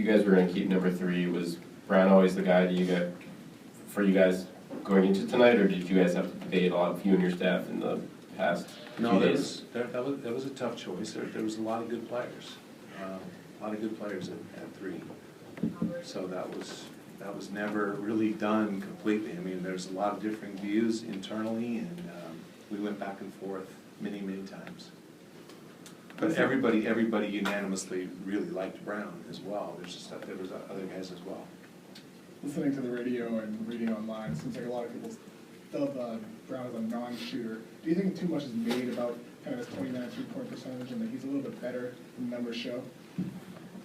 you guys were going to keep number 3, was Brown always the guy that you got for you guys going into tonight, or did you guys have to debate a lot, you and your staff, in the past few days? That was a tough choice. There was a lot of good players, at 3. So that was never really done completely. I mean, there's a lot of differing views internally, and we went back and forth many times. But everybody unanimously really liked Brown as well. There was other guys as well. Listening to the radio and reading online, it seems like a lot of people dub Brown as a non-shooter. Do you think too much is made about kind of his 29 3-point percentage and that he's a little bit better than the numbers show?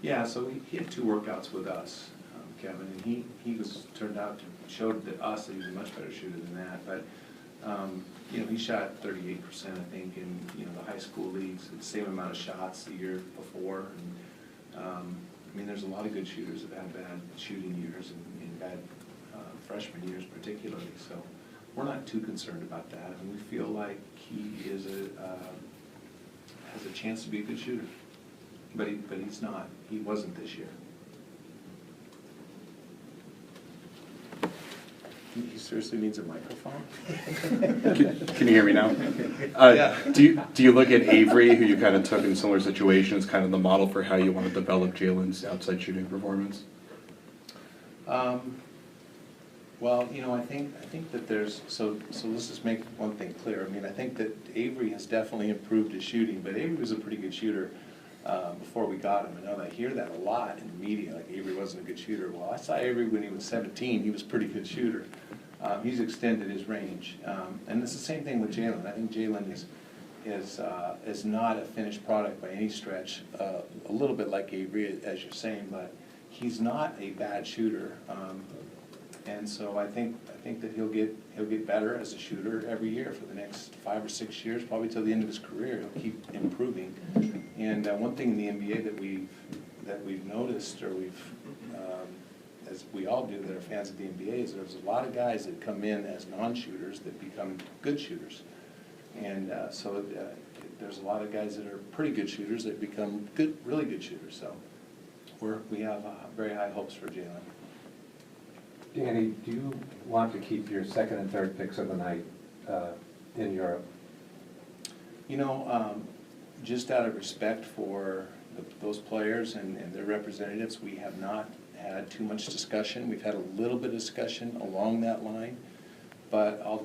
Yeah, so he had 2 workouts with us, Kevin, and he showed us that he was a much better shooter than that. But you know, he shot 38%, I think, in the high school leagues, the same amount of shots the year before. And I mean, there's a lot of good shooters that have bad shooting years and bad freshman years particularly. So we're not too concerned about that, and we feel like he is has a chance to be a good shooter. But he's not. He wasn't this year. He seriously needs a microphone. Can you hear me now? Yeah. Do you look at Avery, who you kind of took in similar situations, kind of the model for how you want to develop Jalen's outside shooting performance? Well, you know, I think that there's so let's just make one thing clear. I mean, I think that Avery has definitely improved his shooting, but Avery was a pretty good shooter before we got him. I know I hear that a lot in the media, like Avery wasn't a good shooter. Well, I saw Avery when he was 17. He was a pretty good shooter. He's extended his range, and it's the same thing with Jalen. I think Jalen is not a finished product by any stretch. A little bit like Avery, as you're saying, but he's not a bad shooter. And so I think that he'll get better as a shooter every year for the next 5 or 6 years, probably till the end of his career. He'll keep improving. And one thing in the NBA that we've noticed, or as we all do that are fans of the NBA, is there's a lot of guys that come in as non-shooters that become good shooters. And so there's a lot of guys that are pretty good shooters that become really good shooters. So we have very high hopes for Jalen. Danny, do you want to keep your 2nd and 3rd picks of the night in Europe? You know, just out of respect for those players and their representatives, we have not had too much discussion. We've had a little bit of discussion along that line, but I'll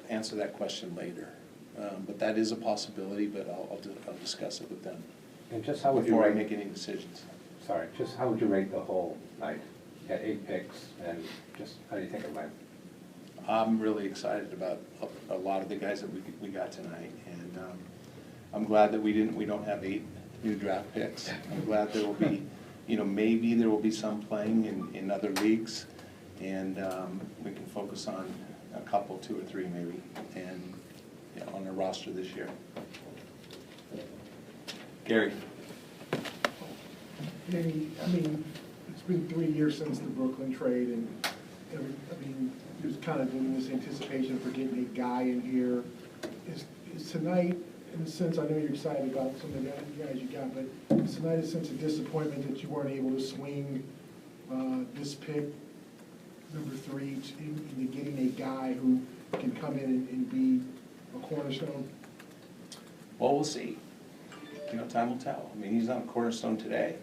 answer that question later. But that is a possibility, but I'll discuss it with them. And just how would you before I rate, make any decisions. Sorry, just how would you rate the whole night? You had 8 picks, and just how do you think it went? I'm really excited about a lot of the guys that we got tonight, and I'm glad that we don't have 8 new draft picks. I'm glad there will be, you know, maybe there will be some playing in other leagues, and we can focus on a couple, 2 or 3 maybe, and on our roster this year. Gary. Danny, I mean, it's been 3 years since the Brooklyn trade, and I mean, there's kind of been this anticipation for getting a guy in here. Is tonight, in a sense, I know you're excited about some of the guys you got, but is tonight a sense of disappointment that you weren't able to swing this pick, number 3, into getting a guy who can come in and be a cornerstone? Well, we'll see. You know, time will tell. I mean, he's not a cornerstone today.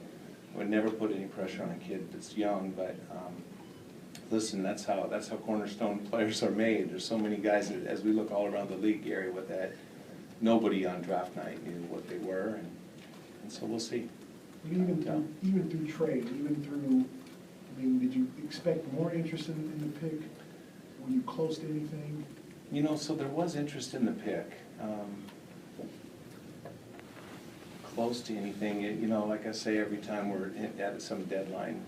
I would never put any pressure on a kid that's young, but listen, that's how cornerstone players are made. There's so many guys that, as we look all around the league, Gary, with that, nobody on draft night knew what they were, and so we'll see. Even through trade, even through, I mean, did you expect more interest in the pick? Were you close to anything? You know, so there was interest in the pick. Close to anything, you know, like I say, every time we're at some deadline,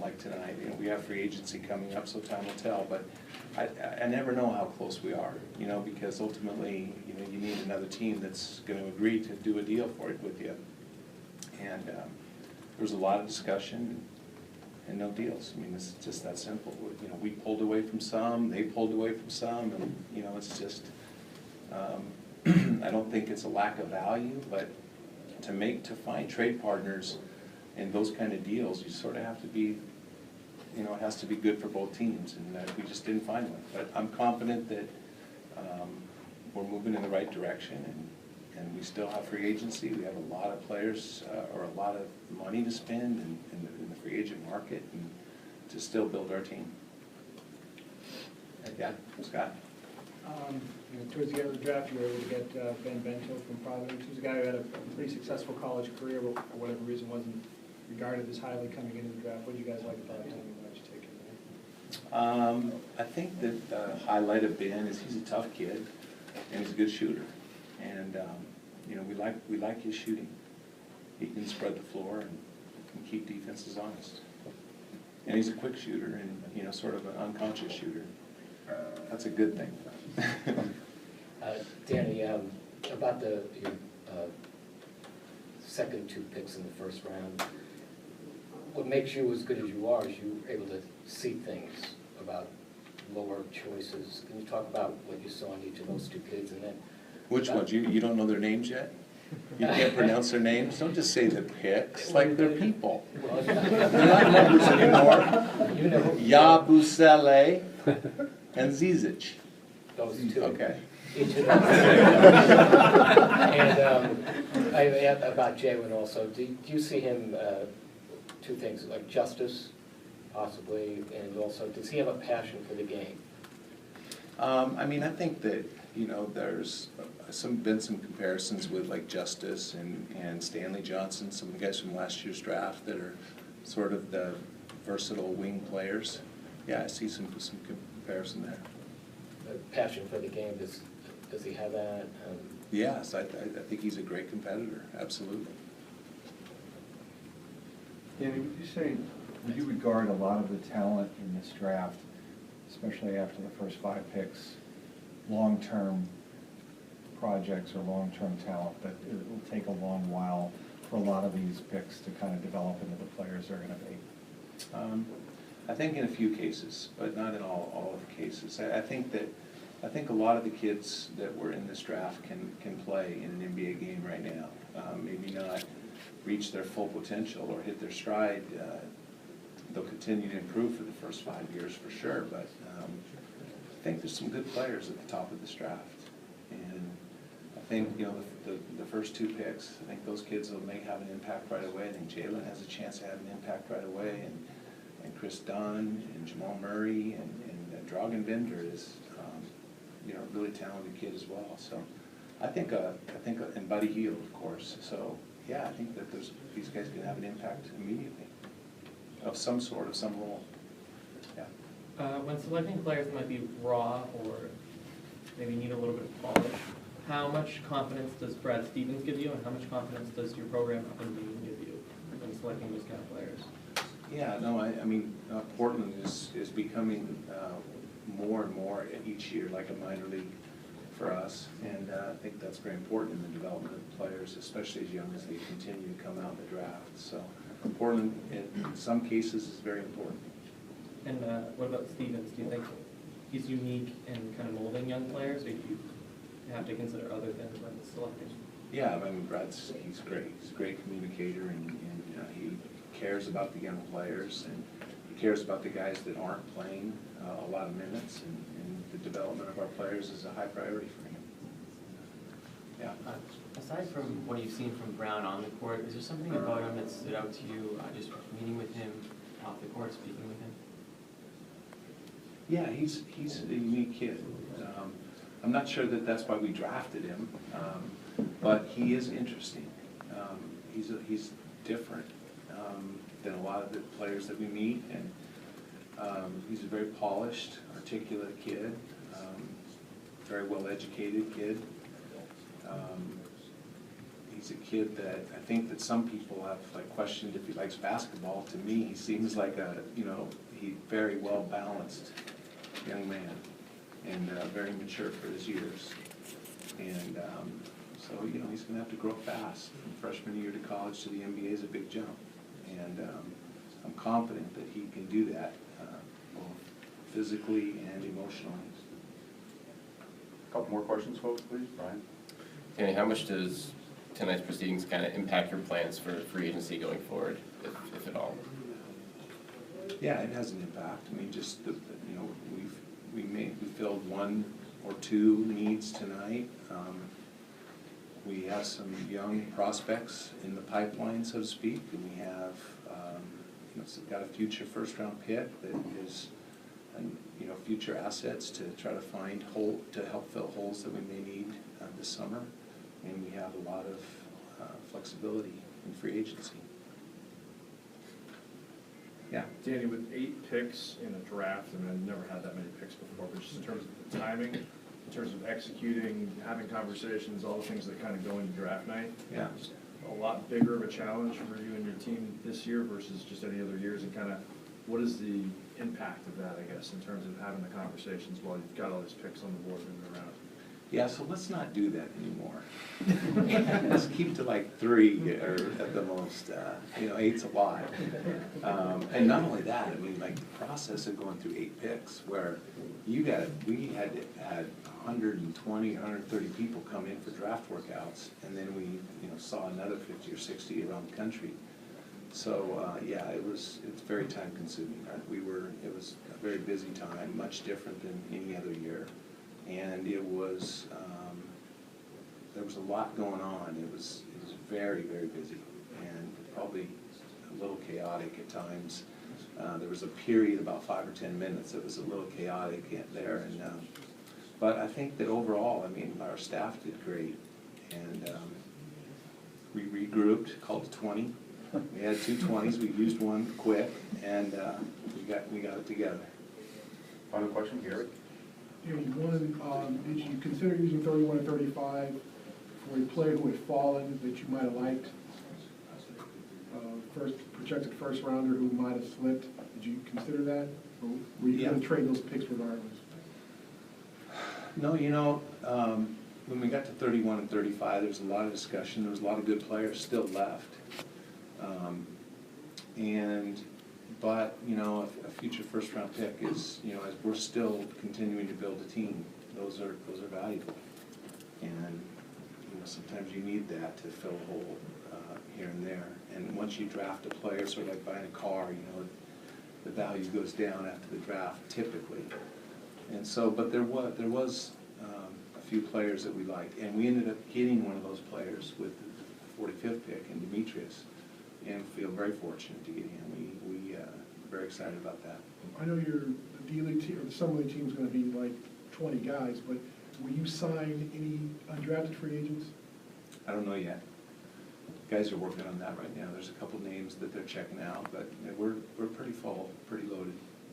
like tonight, you know, we have free agency coming up, so time will tell, but I never know how close we are, you know, because ultimately, you know, you need another team that's going to agree to do a deal for it with you. And there was a lot of discussion and no deals. I mean, it's just that simple. You know, we pulled away from some, they pulled away from some, and, you know, it's just, I don't think it's a lack of value, but to find trade partners And those kind of deals, you sort of have to be, you know, it has to be good for both teams, and we just didn't find one. But I'm confident that we're moving in the right direction, and we still have free agency. We have a lot of players, or a lot of money to spend in the free agent market, and to still build our team. Yeah, Scott? Towards the end of the draft, you were able to get Ben Bento from Providence, who's a guy who had a pretty successful college career, but for whatever reason wasn't regarded as highly coming into the draft. What do you guys like about him? Why'd you take him there? I think that the highlight of Ben is he's a tough kid, and he's a good shooter. And, you know, we like his shooting. He can spread the floor and can keep defenses honest. And he's a quick shooter and, you know, sort of an unconscious shooter. That's a good thing. Danny, about your second 2 picks in the first round, what makes you as good as you are is you're able to see things about lower choices. Can you talk about what you saw in each of those 2 kids? And then Which ones? You don't know their names yet? You can't pronounce their names? Don't just say the picks, like they're people. well, They're not numbers anymore. you know Yabusele and Zizic. those 2. Okay. Each of them. And about Jaywin also, do you see him, 2 things, like justice, possibly, and also, does he have a passion for the game? I mean, I think that, you know, there's been some comparisons with like Justice and Stanley Johnson, some of the guys from last year's draft that are sort of the versatile wing players. Yeah, I see some comparison there. A passion for the game, does he have that? Yes, I think he's a great competitor, absolutely. Danny, would you regard a lot of the talent in this draft, especially after the first 5 picks, long-term projects or long-term talent, that it will take a long while for a lot of these picks to kind of develop into the players they're going to be? I think in a few cases, but not in all of the cases. I think a lot of the kids that were in this draft can play in an NBA game right now. Maybe not reach their full potential or hit their stride. They'll continue to improve for the first 5 years for sure, but I think there's some good players at the top of this draft. And I think, you know, the first 2 picks, I think those kids may have an impact right away. I think Jalen has a chance to have an impact right away, and Chris Dunn and Jamal Murray and Dragan Bender is, you know, a really talented kid as well. So I think, and Buddy Hield, of course. So yeah, I think that these guys can have an impact immediately of some sort, of some role. Yeah. When selecting players that might be raw or maybe need a little bit of polish, how much confidence does Brad Stevens give you, and how much confidence does your program up in Maine give you when selecting those kind of players? Yeah, no, I mean, Portland is becoming more and more each year like a minor league for us, and I think that's very important in the development of players, especially as young as they continue to come out in the draft. So Portland, in some cases, is very important. And what about Stevens? Do you think he's unique in kind of molding young players, or do you have to consider other things when selecting? Yeah, I mean, he's great. He's a great communicator, and he cares about the young players, and he cares about the guys that aren't playing a lot of minutes, and the development of our players is a high priority for him. Yeah. Aside from what you've seen from Brown on the court, is there something about him that stood out to you, just meeting with him off the court, speaking with him? Yeah, he's a unique kid. I'm not sure that that's why we drafted him, but he is interesting. He's different than a lot of the players that we meet, and he's a very polished, articulate kid, very well-educated kid. He's a kid that I think that some people have like questioned if he likes basketball. To me, he seems like he's very well-balanced young man, and very mature for his years. And so, you know, he's going to have to grow fast. From freshman year to college to the NBA is a big jump. And I'm confident that he can do that, both physically and emotionally. A couple more questions, folks, please. Brian? Danny, how much does tonight's proceedings kind of impact your plans for free agency going forward? If if at all? Yeah, it has an impact. I mean, just the, we filled one or two needs tonight. We have some young prospects in the pipeline, so to speak, and we have, got a future first-round pick that is, future assets to try to find to help fill holes that we may need this summer. And we have a lot of flexibility in free agency. Yeah. Danny, with 8 picks in a draft, I mean, I've never had that many picks before, but just in terms of the timing, in terms of executing, having conversations, all the things that kind of go into draft night. Yeah. Just a lot bigger of a challenge for you and your team this year versus just any other years, and kind of what is the impact of that, I guess, in terms of having the conversations while you've got all these picks on the board moving around? Yeah, so let's not do that anymore. Let's keep to like 3 or at the most, 8's a lot. And not only that, I mean, like the process of going through 8 picks where we had to add 120, 130 people come in for draft workouts, and then we, saw another 50 or 60 around the country. So, yeah, it's very time consuming. It was a very busy time, much different than any other year. And it was, there was a lot going on. It was very, very busy and probably a little chaotic at times. There was a period, about 5 or 10 minutes, that was a little chaotic there. And but I think that overall, I mean, our staff did great. And we regrouped, called it 20. We had 2 20s, we used one quick, and we got it together. Final question, Gary? Did you consider using 31 and 35 for a player who had fallen that you might have liked? Projected first rounder who might have slipped. Did you consider that? Or were you going to trade those picks regardless? No, when we got to 31 and 35, there was a lot of discussion. There was a lot of good players still left. But a future first-round pick is, as we're still continuing to build a team, those are valuable. And, sometimes you need that to fill a hole here and there. And once you draft a player, sort of like buying a car, the value goes down after the draft, typically. And so, but there was a few players that we liked, and we ended up getting one of those players with the 45th pick in Demetrius, and feel very fortunate to get him. We very excited about that. I know the D-League team, or the Summer League team is going to be like 20 guys, but will you sign any undrafted free agents? I don't know yet. Guys are working on that right now. There's a couple names that they're checking out, but we're pretty full, pretty loaded.